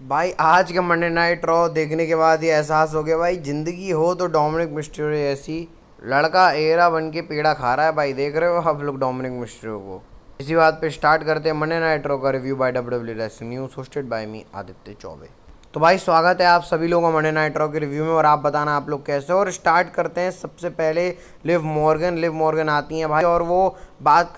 भाई आज का मंडे नाइट रॉ देखने के बाद ये एहसास हो गया भाई, जिंदगी हो तो डोमिनिक मिस्टीरियो ऐसी लड़का एरा बन के पेड़ा खा रहा है भाई। देख रहे हो आप लोग डोमिनिक मिस्टीरियो को। इसी बात पे स्टार्ट करते हैं मंडे नाइट रॉ का review by W W wrestling news, hosted by me Aditya Chaubey. तो भाई स्वागत है आप सभी लोगों का मंडे नाइट रॉ के रिव्यू में, और आप बताना आप लोग कैसे हो। और स्टार्ट करते हैं सबसे पहले लिव मॉर्गन आती हैं भाई, और वो बात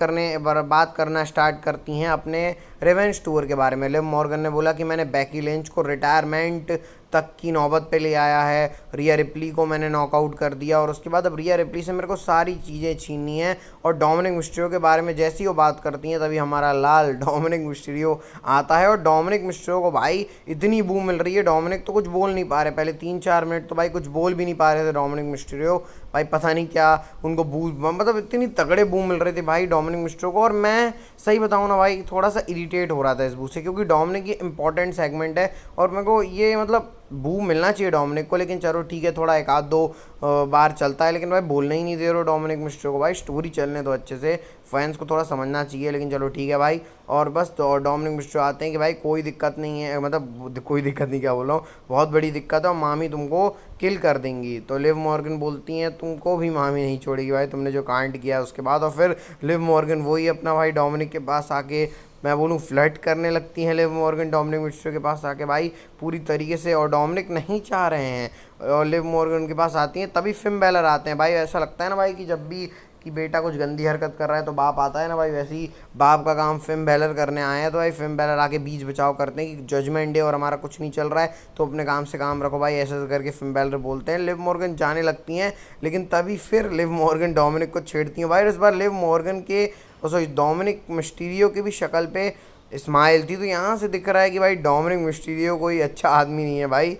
करना स्टार्ट करती हैं अपने रिवेंज टूर के बारे में। लिव मॉर्गन ने बोला कि मैंने बेकी लिंच को रिटायरमेंट तक की नौबत पे ले आया है, रिया रिप्ली को मैंने नॉकआउट कर दिया, और उसके बाद अब रिया रिप्ली से मेरे को सारी चीज़ें छीननी है। और डोमिनिक मिस्टीरियो के बारे में जैसे ही वो बात करती हैं तभी हमारा लाल डोमिनिक मिस्टीरियो आता है। और डोमिनिक मिस्टीरियो को भाई इतनी बू मिल रही है, डोमिनिक तो कुछ बोल नहीं पा रहे, पहले 3-4 मिनट तो भाई कुछ बोल भी नहीं पा रहे थे डोमिनिक मिस्टीरियो। भाई पता नहीं क्या उनको बू, मतलब इतनी तगड़े बू मिल रहे थे भाई डोमिनिक मिस्टीरियो को। और मैं सही बताऊँ ना भाई, थोड़ा सा इरिटेट हो रहा था इस बू से, क्योंकि डोमिनिक ये इंपॉर्टेंट सेगमेंट है और मेरे को ये मतलब बू मिलना चाहिए डोमिनिक को। लेकिन चलो ठीक है, थोड़ा एक आध दो बार चलता है, लेकिन भाई बोलना ही नहीं दे रहे हो डोमिनिक मिस्टीरियो को। भाई स्टोरी चलने दो अच्छे से, फैंस को थोड़ा समझना चाहिए, लेकिन चलो ठीक है भाई। और बस तो डोमिनिक मिस्टीरियो आते हैं कि भाई कोई दिक्कत नहीं है, मतलब कोई दिक्कत नहीं, क्या बोल रहा हूँ, बहुत बड़ी दिक्कत है और मामी तुमको किल कर देंगी। तो लिव मॉर्गन बोलती हैं तुमको भी मामी नहीं छोड़ेगी भाई, तुमने जो कांड किया है उसके बाद। और फिर लिव मॉर्गन वही अपना भाई डोमिनिक के पास आके, मैं बोलूँ, फ्लर्ट करने लगती हैं लिव मॉर्गन डोमिनिक मिस्टीरियो के पास आके भाई पूरी तरीके से। और डोमिनिक नहीं चाह रहे हैं, और लिव मॉर्गन के पास आती हैं, तभी फिन बैलर आते हैं भाई। ऐसा लगता है ना भाई कि जब भी कि बेटा कुछ गंदी हरकत कर रहा है तो बाप आता है ना भाई, वैसे ही बाप का काम फिन बैलर करने आए हैं। तो भाई फिन बैलर आके बीच बचाव करते हैं कि जजमेंट डे और हमारा कुछ नहीं चल रहा है, तो अपने काम से काम रखो भाई, ऐसे करके फिन बैलर बोलते हैं। लिव मॉर्गन जाने लगती हैं, लेकिन तभी फिर लिव मॉर्गन डोमिनिक को छेड़ती हैं भाई। इस बार लिव मॉर्गन के, सॉरी, डोमिनिक मिस्टीरियो की भी शक्ल पे स्माइल थी, तो यहाँ से दिख रहा है कि भाई डोमिनिक मिस्टीरियो कोई अच्छा आदमी नहीं है भाई।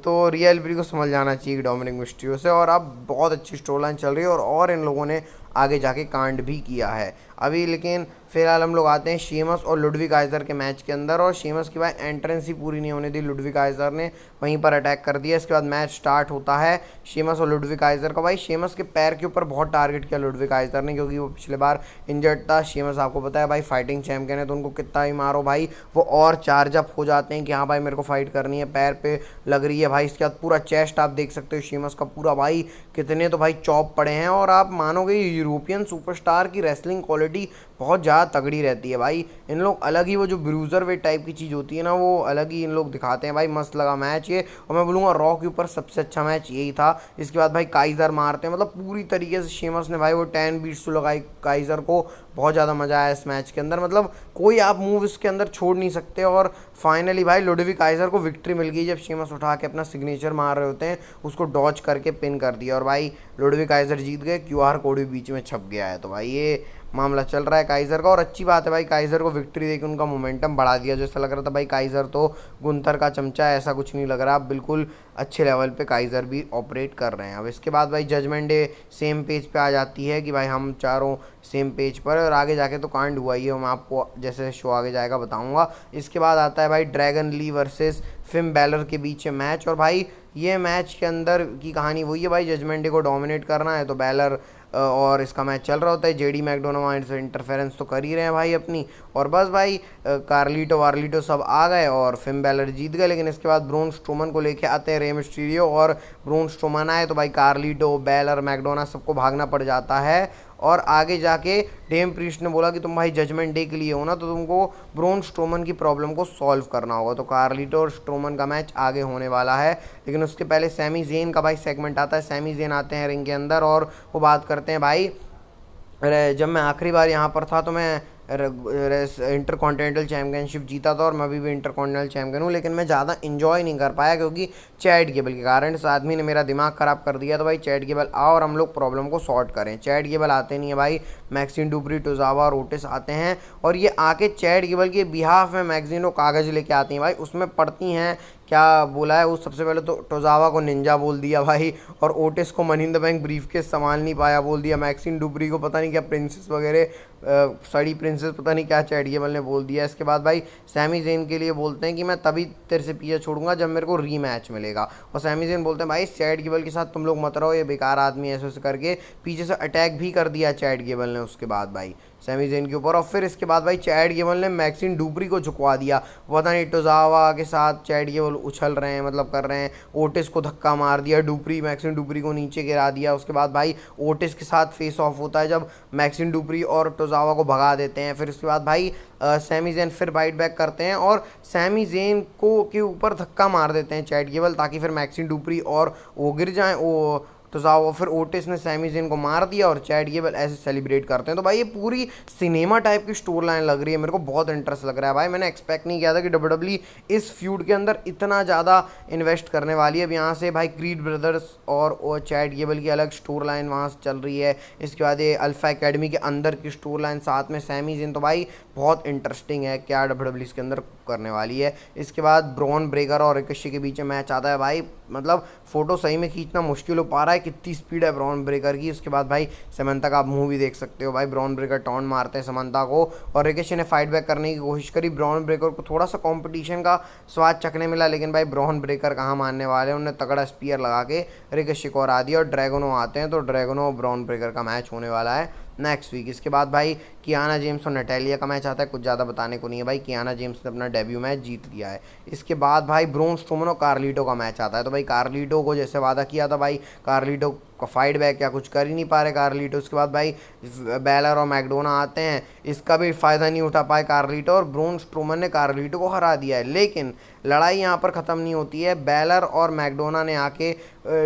तो रियल ब्री को समझ जाना चाहिए डोमिनिक मिस्टीरियो से। और अब बहुत अच्छी स्टोरी लाइन चल रही है, और इन लोगों ने आगे जाके कांड भी किया है अभी। लेकिन फिलहाल हम लोग आते हैं शीमस और लुडविग काइजर के मैच के अंदर, और शीमस की भाई एंट्रेंस ही पूरी नहीं होने दी, लुडविग काइजर ने वहीं पर अटैक कर दिया। इसके बाद मैच स्टार्ट होता है शीमस और लुडविग काइजर का। भाई शीमस के पैर के ऊपर बहुत टारगेट किया लुडविग काइजर ने, क्योंकि वो पिछले बार इंजर्ड था। शीमस आपको पता है भाई फाइटिंग चैंपियन है, तो उनको कितना ही मारो भाई वो और चार्ज अप हो जाते हैं कि हाँ भाई मेरे को फाइट करनी है, पैर पे लग रही है भाई। इसके बाद पूरा चेस्ट आप देख सकते हो शीमस का पूरा, भाई कितने तो भाई चॉप पड़े हैं। और आप मानोगे यूरोपियन सुपरस्टार की रेसलिंग क्वालिटी बहुत ज़्यादा तगड़ी रहती है भाई। इन लोग अलग ही, वो जो ब्रूजर वेट टाइप की चीज़ होती है ना, वो अलग ही इन लोग दिखाते हैं भाई। मस्त लगा मैच ये, और मैं बोलूँगा रॉ के ऊपर सबसे अच्छा मैच यही था। इसके बाद भाई काइजर मारते हैं, मतलब पूरी तरीके से शेमस ने भाई वो 10 बीट्स तो लगाई काइजर को। बहुत ज़्यादा मज़ा आया इस मैच के अंदर, मतलब कोई आप मूव इसके अंदर छोड़ नहीं सकते। और फाइनली भाई लुडविग काइजर को विक्ट्री मिल गई, जब शेमस उठा के अपना सिग्नेचर मार रहे होते हैं, उसको डॉच करके पिन कर दिया, और भाई लुडविग काइजर जीत गए। क्यूआर कोड भी बीच में छप गया है, तो भाई ये मामला चल रहा है काइजर का। और अच्छी बात है भाई, काइजर को विक्ट्री देकर उनका मोमेंटम बढ़ा दिया। जैसा लग रहा था भाई काइजर तो गुंथर का चमचा है, ऐसा कुछ नहीं लग रहा। बिल्कुल अच्छे लेवल पे काइजर भी ऑपरेट कर रहे हैं। अब इसके बाद भाई जजमेंट डे सेम पेज पे आ जाती है कि भाई हम चारों सेम पेज पर, और आगे जाके तो कांड हुआ ही है, मैं आपको जैसे शो आगे जाएगा बताऊंगा। इसके बाद आता है भाई Dragon Lee versus Finn Balor के बीच मैच, और भाई ये मैच के अंदर की कहानी वही है भाई, जजमेंट डे को डोमिनेट करना है, तो बैलर और इसका मैच चल रहा होता है। जेडी मैकडोनाल्ड वहाँ से इंटरफेरेंस तो कर ही रहे हैं भाई अपनी, और बस भाई कार्लिटो वार्लिटो सब आ गए और फिन बैलर जीत गए। लेकिन इसके बाद ब्रोन स्ट्रोमन को लेके आते हैं रे मिस्टीरियो, और ब्रोन स्ट्रोमन आए तो भाई कार्लिटो, बैलर, मैकडोनाल्ड सबको भागना पड़ जाता है। और आगे जाके डेम प्रीस्ट ने बोला कि तुम भाई जजमेंट डे के लिए हो ना, तो तुमको ब्रोन स्ट्रोमन की प्रॉब्लम को सॉल्व करना होगा। तो कार्लिटो और स्ट्रोमन का मैच आगे होने वाला है, लेकिन उसके पहले सैमी जेन का भाई सेगमेंट आता है। सैमी जेन आते हैं रिंग के अंदर, और वो बात करते हैं भाई, अरे जब मैं आखिरी बार यहाँ पर था तो मैं इंटर कॉन्टिनेंटल चैम्पियनशिप जीता था, और मैं अभी भी इंटर कॉन्टिनेंटल चैम्पियन हूँ, लेकिन मैं ज़्यादा इंजॉय नहीं कर पाया क्योंकि चैट गेबल के कारण। इस आदमी ने मेरा दिमाग ख़राब कर दिया। तो भाई चैट गेबल आओ और हम लोग प्रॉब्लम को सॉर्ट करें। चैट गेबल आते नहीं है भाई, मैक्सिन डुबरी, टोजावा और ओटिस आते हैं, और ये आके चैट गेबल के बिहाफ में मैगजीन और कागज़ लेके आती हैं भाई। उसमें पढ़ती हैं क्या बोला है, वो सबसे पहले तो टोजावा को निंजा बोल दिया भाई, और ओटिस को money in the bank brief case संभाल नहीं पाया बोल दिया। मैक्सिन डुबरी को पता नहीं क्या प्रिंसेस वगैरह, सड़ी प्रिंसेस पता नहीं क्या चैट गेबल ने बोल दिया। इसके बाद भाई सैमी जेन के लिए बोलते हैं कि मैं तभी तेरे से पीछे छोड़ूंगा जब मेरे को रीमैच मिलेगा, और सैमी जेन बोलते हैं भाई चैट गेबल के साथ तुम लोग मत रहो, ये बेकार आदमी है, ऐसे करके पीछे से अटैक भी कर दिया चैट गेबल ने उसके बाद भाई। सैमी ज़ेन के ऊपर। और फिर इसके बाद भाई चैड गेबल ने मैक्सिन डुप्री को झुकवा दिया। पता नहीं टोजावा के साथ चैड गेबल उछल रहे हैं, मतलब कर रहे हैं, ओटिस को धक्का मार दिया, मैक्सिन डुप्री को नीचे गिरा दिया। उसके बाद भाई ओटिस के साथ फेस ऑफ होता है जब मैक्सिन डुप्री और टोजावा को भगा देते हैं। फिर उसके बाद भाई सैमी ज़ेन फिर बाइट बैक करते हैं और सैमी ज़ेन को के ऊपर धक्का मार देते हैं चैड गेबल, ताकि फिर मैक्सिन डुप्री और वो गिर जाएं। वो तो जाओ, फिर ओटिस ने सैमी ज़ेन को मार दिया और चैड गेबल ऐसे सेलिब्रेट करते हैं। तो भाई ये पूरी सिनेमा टाइप की स्टोरी लाइन लग रही है, मेरे को बहुत इंटरेस्ट लग रहा है भाई। मैंने एक्सपेक्ट नहीं किया था कि डब्ल्यूडब्ल्यूई इस फ्यूड के अंदर इतना ज़्यादा इन्वेस्ट करने वाली है। अब यहाँ से भाई क्रीड ब्रदर्स और चैड गेबल की अलग स्टोरी लाइन वहाँ से चल रही है। इसके बाद ये अल्फा एकेडमी के अंदर की स्टोरी लाइन, साथ में सैमी ज़ेन, तो भाई बहुत इंटरेस्टिंग है क्या डब्ल्यूडब्ल्यूई इसके अंदर करने वाली है। इसके बाद ब्रॉन ब्रेकर और रिकिशी के बीच में मैच आता है भाई, मतलब फोटो सही में खींचना मुश्किल हो पा रहा है, कितनी स्पीड है ब्रॉन ब्रेकर की। उसके बाद भाई समंता का आप मुंह भी देख सकते हो भाई, ब्रॉन ब्रेकर टॉन्ट मारते हैं समंता को और रिकिशी ने फाइट बैक करने की कोशिश करी। ब्रॉन ब्रेकर को थोड़ा सा कंपटीशन का स्वाद चखने मिला, लेकिन भाई ब्रॉन ब्रेकर कहाँ मानने वाले, उन्होंने तगड़ा स्पीयर लगा के रिकिशी को हरा दिया। और ड्रैगनो आते हैं, तो ड्रैगनो और ब्रॉन ब्रेकर का मैच होने वाला है नेक्स्ट वीक। इसके बाद भाई कियाना जेम्स और नटालिया का मैच आता है, कुछ ज़्यादा बताने को नहीं है भाई, कियाना जेम्स ने अपना डेब्यू मैच जीत लिया है। इसके बाद भाई ब्रोन स्ट्रोमन और कार्लिटो का मैच आता है, तो भाई कार्लिटो को जैसे वादा किया था भाई, कार्लिटो का फाइट बैक या कुछ कर ही नहीं पा रहे कार्लिटो। उसके बाद भाई बैलर और मैकडोना आते हैं, इसका भी फ़ायदा नहीं उठा पाए कार्लिटो और ब्रोन स्ट्रोमन ने कार्लिटो को हरा दिया है। लेकिन लड़ाई यहाँ पर ख़त्म नहीं होती है, बैलर और मैकडोना ने आके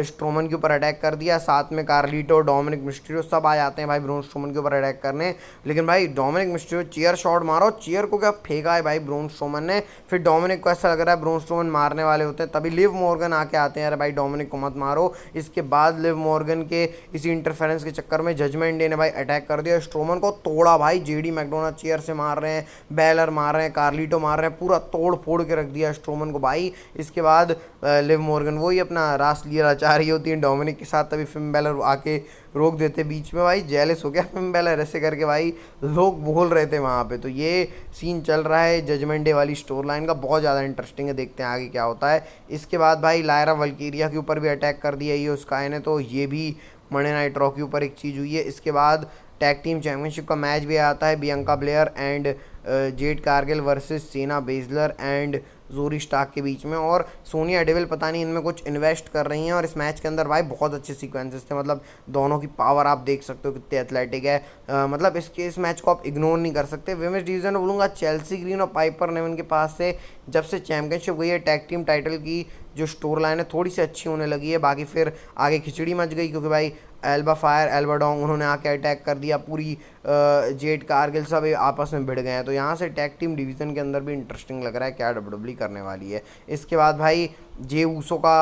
स्ट्रोमन के ऊपर अटैक कर दिया, साथ में कार्लिटो, डोमिनिक मिस्टीरियो सब आ जाते हैं भाई ब्रोन स्ट्रोमन के ऊपर अटैक करने। लेकिन भाई डोमिनिक मिस्टीरियो चेयर शॉट मारो, चेयर को क्या फेंका है भाई ब्रोन स्ट्रोमन ने। फिर डोमिनिक को ऐसा लग रहा है ब्रोन स्ट्रोमन मारने वाले होते हैं, तभी लिव मॉर्गन आके आते हैं, अरे भाई डोमिनिक को मत मारो। इसके बाद लिव मॉर्गन के इसी इंटरफेरेंस के चक्कर में जजमेंट डे ने भाई अटैक कर दिया, स्ट्रोमन को तोड़ा भाई। जेडी मैकडोना चेयर से मार रहे हैं, बैलर मार रहे हैं, कार्लिटो मार रहे हैं, पूरा तोड़ फोड़ के रख दिया स्ट्रोमन को भाई। इसके बाद लिव मॉर्गन वही अपना रास लीला चाह रही होती है डोमिनिक के साथ, तभी फिन बैलर आके रोक देते बीच में भाई। जेलस हो गया फिन बैलर ऐसे करके भाई, लोग बोल रहे थे वहाँ पे। तो ये सीन चल रहा है जजमेंट डे वाली स्टोरी लाइन का, बहुत ज़्यादा इंटरेस्टिंग है, देखते हैं आगे क्या होता है। इसके बाद भाई लायरा वल्कीरिया के ऊपर भी अटैक कर दिया ये स्काई ने, तो ये भी मंडे नाइट रॉ के ऊपर एक चीज़ हुई है। इसके बाद टैग टीम चैंपियनशिप का मैच भी आता है, Bianca Blair and Jade Cargill versus सेना बेजलर एंड जोरी स्टार्क के बीच में। और सोनिया डेविल पता नहीं इनमें कुछ इन्वेस्ट कर रही हैं, और इस मैच के अंदर भाई बहुत अच्छे सीक्वेंसेस थे, मतलब दोनों की पावर आप देख सकते हो कितने एथलेटिक है। मतलब इस मैच को आप इग्नोर नहीं कर सकते। विमेंस डिवीजन में बोलूँगा चेल्सी ग्रीन और पाइपर नेवन के पास से जब से चैंपियनशिप गई है टैग टीम टाइटल की जो स्टोरी लाइन है थोड़ी सी अच्छी होने लगी है। बाकी फिर आगे खिचड़ी मच गई, क्योंकि भाई एल्बा फायर, एल्बा डोंग उन्होंने आके अटैक कर दिया, पूरी जेड कारगिल सब आपस में भिड़ गए हैं। तो यहाँ से टैग टीम डिवीज़न के अंदर भी इंटरेस्टिंग लग रहा है क्या डब्ल्यूडब्ल्यूई करने वाली है। इसके बाद भाई जे ऊसो का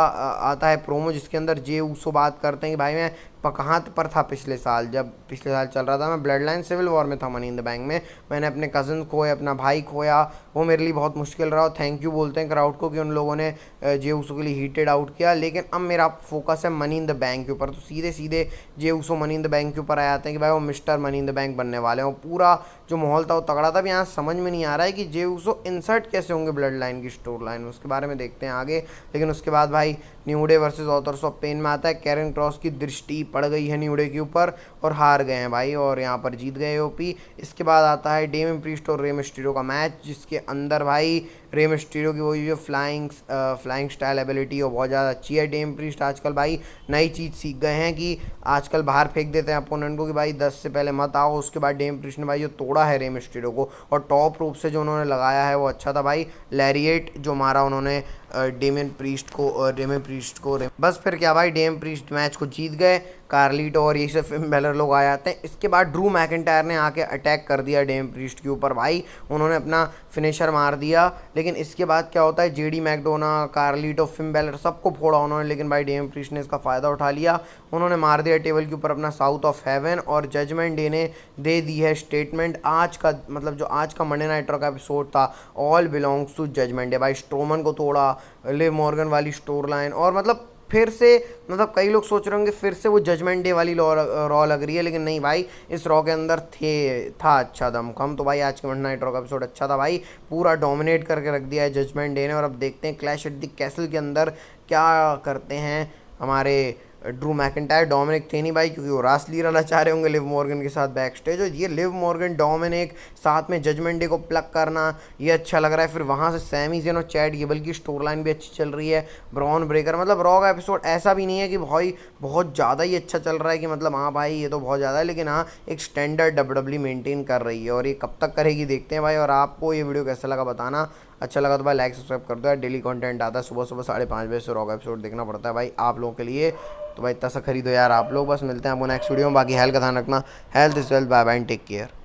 आता है प्रोमो, जिसके अंदर जे ऊसो बात करते हैं कि भाई मैं कहाँ पर था पिछले साल, जब पिछले साल चल रहा था मैं ब्लड लाइन सिविल वॉर में था मनी इन द बैंक में, मैंने अपने कज़न खोए, अपना भाई खोया, वो मेरे लिए बहुत मुश्किल रहा। और थैंक यू बोलते हैं क्राउड को कि उन लोगों ने जे ऊसो के लिए हीटेड आउट किया। लेकिन अब मेरा फोकस है मनी इन द बैंक के ऊपर, तो सीधे सीधे Jey Uso money in the bank के ऊपर आ जाते हैं कि भाई वो mister money in the bank बनने वाले हैं। पूरा जो माहौल था वो तगड़ा था। अब यहाँ समझ में नहीं आ रहा है कि जे ऊसो इंसर्ट कैसे होंगे ब्लड लाइन की स्टोरी लाइन में, उसके बारे में देखते हैं आगे। लेकिन उसके बाद भाई New Day versus Authors of Pain में आता है, कैरन क्रॉस की दृष्टि पड़ गई है न्यू डे के ऊपर और हार गए हैं भाई, और यहाँ पर जीत गए ओपी। इसके बाद आता है डेमियन प्रीस्ट और रे मिस्टीरियो का मैच, जिसके अंदर भाई रे मिस्टीरियो की वही जो फ्लाइंग स्टाइल एबिलिटी वो बहुत ज़्यादा अच्छी है। डेमियन प्रीस्ट आजकल भाई नई चीज़ सीख गए हैं कि आजकल बाहर फेंक देते हैं अपोनेंट को कि भाई 10 से पहले मत आओ। उसके बाद डेमियन प्रीस्ट ने भाई जो तोड़ा है रे मिस्टीरियो को, और टॉप रूप से जो उन्होंने लगाया है वो अच्छा था भाई। लैरिएट जो मारा उन्होंने डेमियन प्रीस्ट को बस फिर क्या भाई, डेमियन प्रीस्ट मैच को जीत गए। कार्लिटो और ये सब फिन बैलर लोग आ जाते हैं। इसके बाद ड्रू मैकिंटायर ने आके अटैक कर दिया डेमियन प्रीस्ट के ऊपर भाई, उन्होंने अपना फिनिशर मार दिया। लेकिन इसके बाद क्या होता है, JD McDonagh, Carlito, Finn Balor सबको फोड़ा उन्होंने, लेकिन भाई डेमियन प्रीस्ट ने इसका फ़ायदा उठा लिया, उन्होंने मार दिया टेबल के ऊपर अपना साउथ ऑफ हेवन। और जजमेंट डे ने दे दी है स्टेटमेंट, आज का मतलब जो आज का मंडे नाइट रॉ का एपिसोड था all belongs to Judgment Day भाई। स्ट्रोमन को तोड़ा, लिव मॉर्गन वाली स्टोरी लाइन, और मतलब फिर से मतलब कई लोग सोच रहे होंगे फिर से वो जजमेंट डे वाली रॉ लग रही है, लेकिन नहीं भाई, इस रॉ के अंदर था अच्छा दमखम। तो भाई आज के मंडे नाइट रॉ का एपिसोड अच्छा था भाई, पूरा डोमिनेट करके रख दिया है जजमेंट डे ने। और अब देखते हैं क्लैश एट द कैसल के अंदर क्या करते हैं हमारे ड्रू मैकिंटायर, डोमिनिक थे नहीं भाई, क्योंकि वो रासली रहना चाह रहे होंगे लिव मॉर्गन के साथ बैक स्टेज। और ये लिव मॉर्गन डोमिनिक साथ में जजमेंट डे को प्लग करना, ये अच्छा लग रहा है। फिर वहाँ से सैमी ज़ेन और चैड गेबल की स्टोरी लाइन भी अच्छी चल रही है। ब्रॉन ब्रेकर, मतलब रॉ का एपिसोड ऐसा भी नहीं है कि भाई बहुत ज़्यादा ही अच्छा चल रहा है कि मतलब हाँ भाई ये तो बहुत ज़्यादा है, लेकिन हाँ एक स्टैंडर्ड डब्ल्यूडब्ल्यू मेंटेन कर रही है। और ये कब तक करेगी देखते हैं भाई। और आपको ये वीडियो कैसा लगा बताना, अच्छा लगा तो भाई लाइक सब्सक्राइब कर दो यार। डेली कंटेंट आता है सुबह सुबह 5:30 बजे से, रॉ का एपिसोड देखना पड़ता है भाई आप लोगों के लिए। तो भाई इतना सा खरीदो यार आप लोग। बस मिलते हैं आपको नेक्स्ट वीडियो में। बाकी हेल्थ का ध्यान रखना, health is wealth, bye bye and take care.